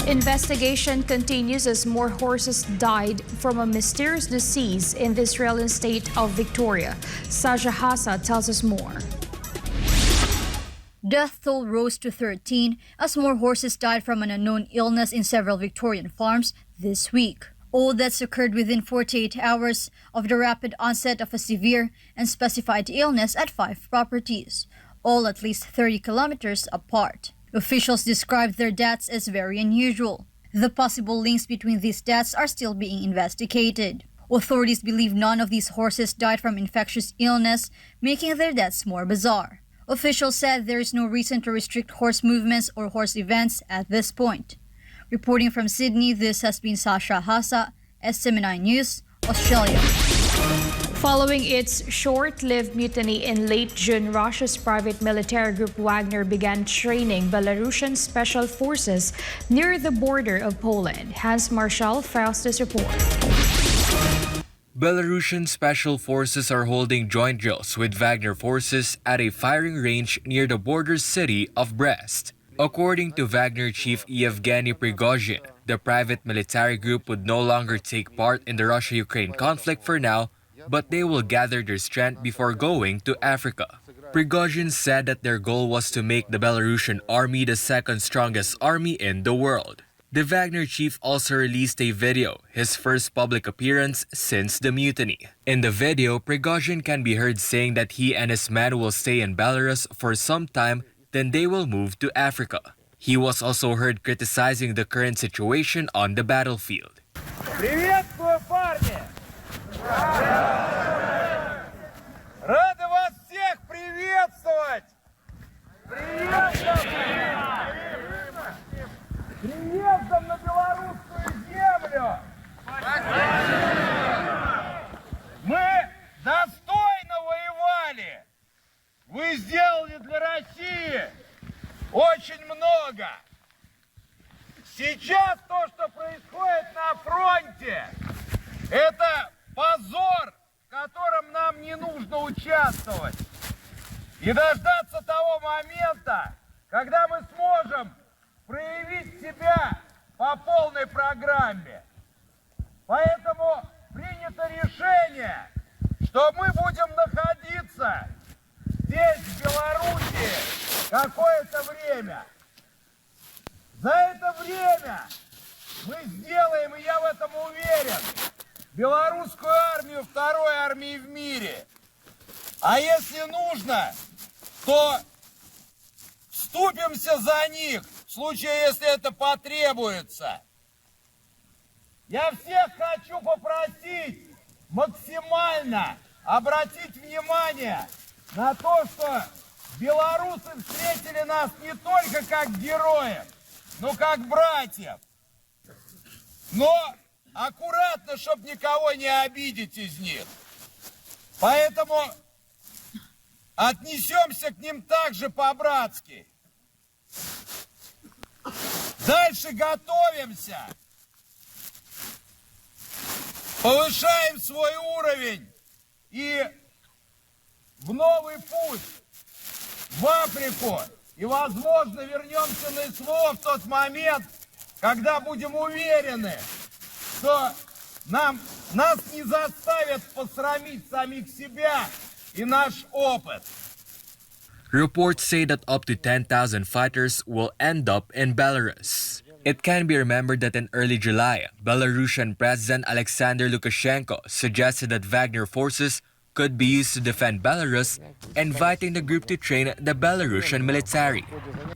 Investigation continues as more horses died from a mysterious disease in the Israeli state of Victoria. Sazha Jasa tells us more. Death toll rose to 13 as more horses died from an unknown illness in several Victorian farms this week. All deaths occurred within 48 hours of the rapid onset of a severe and specified illness at 5 properties, all at least 30 kilometers apart. Officials described their deaths as very unusual. The possible links between these deaths are still being investigated. Authorities believe none of these horses died from infectious illness, making their deaths more bizarre. Officials said there is no reason to restrict horse movements or horse events at this point. Reporting from Sydney, this has been Sazha Jasa, SM9 News, Australia. Following its short-lived mutiny in late June, Russia's private military group Wagner began training Belarusian special forces near the border of Poland. Hans Marshall files this report. Belarusian special forces are holding joint drills with Wagner forces at a firing range near the border city of Brest. According to Wagner chief Yevgeny Prigozhin, the private military group would no longer take part in the Russia-Ukraine conflict for now, but they will gather their strength before going to Africa. Prigozhin said that their goal was to make the Belarusian army the second strongest army in the world. The Wagner chief also released a video, his first public appearance since the mutiny. In the video, Prigozhin can be heard saying that he and his men will stay in Belarus for some time, then they will move to Africa. He was also heard criticizing the current situation on the battlefield. Приветствую, парни! Рады вас всех приветствовать! Приездом на белорусскую землю! Мы достойно воевали! Вы сделали для России очень много! Сейчас то, что происходит на фронте, это позор, в котором нам не нужно участвовать. И дождаться того момента, когда мы сможем проявить себя по полной программе. Поэтому принято решение, что мы будем находиться здесь, в Беларуси, какое-то время. За это время мы сделаем, и я в этом уверен, белорусскую армию второй армией в мире. А если нужно, то вступимся за них, в случае, если это потребуется. Я всех хочу попросить максимально обратить внимание на то, что белорусы встретили нас не только как героев, но как братьев. Но аккуратно, чтобы никого не обидеть из них. Поэтому отнесемся к ним также по-братски. Дальше готовимся. Повышаем свой уровень и в новый путь, в Африку. И, возможно, вернемся на СВО в тот момент, когда будем уверены, что нас не заставят посрамить самих себя и наш опыт. Reports say that up to 10,000 fighters will end up in Belarus. It can be remembered that in early July, Belarusian President Alexander Lukashenko suggested that Wagner forces could be used to defend Belarus, inviting the group to train the Belarusian military.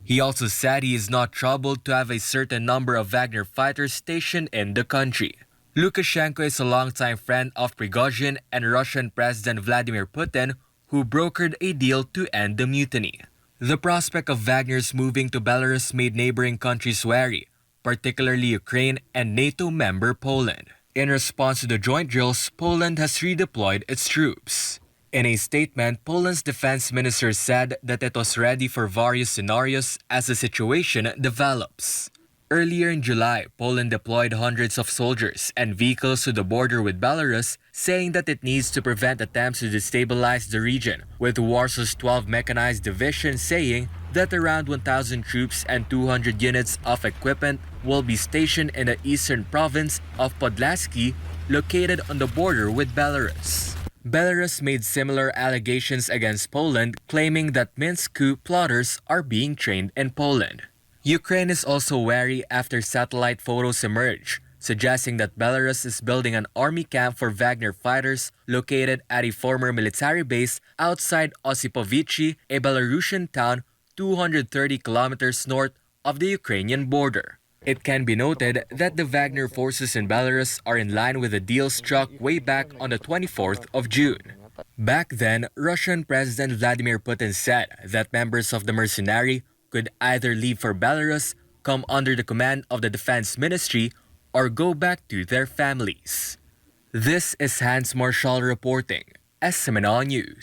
He also said he is not troubled to have a certain number of Wagner fighters stationed in the country. Lukashenko is a longtime friend of Prigozhin and Russian President Vladimir Putin, who brokered a deal to end the mutiny. The prospect of Wagner's moving to Belarus made neighboring countries wary, particularly Ukraine and NATO member Poland. In response to the joint drills, Poland has redeployed its troops. In a statement, Poland's defense minister said that it was ready for various scenarios as the situation develops. Earlier in July, Poland deployed hundreds of soldiers and vehicles to the border with Belarus, saying that it needs to prevent attempts to destabilize the region, with Warsaw's 12 Mechanized Division saying that around 1,000 troops and 200 units of equipment will be stationed in the eastern province of Podlaski, located on the border with Belarus. Belarus made similar allegations against Poland, claiming that Minsk coup plotters are being trained in Poland. Ukraine is also wary after satellite photos emerge, suggesting that Belarus is building an army camp for Wagner fighters located at a former military base outside Osipovichi, a Belarusian town 230 kilometers north of the Ukrainian border. It can be noted that the Wagner forces in Belarus are in line with a deal struck way back on the 24th of June. Back then, Russian President Vladimir Putin said that members of the mercenary could either leave for Belarus, come under the command of the Defense Ministry, or go back to their families. This is Hans Marshall reporting, SMNL News.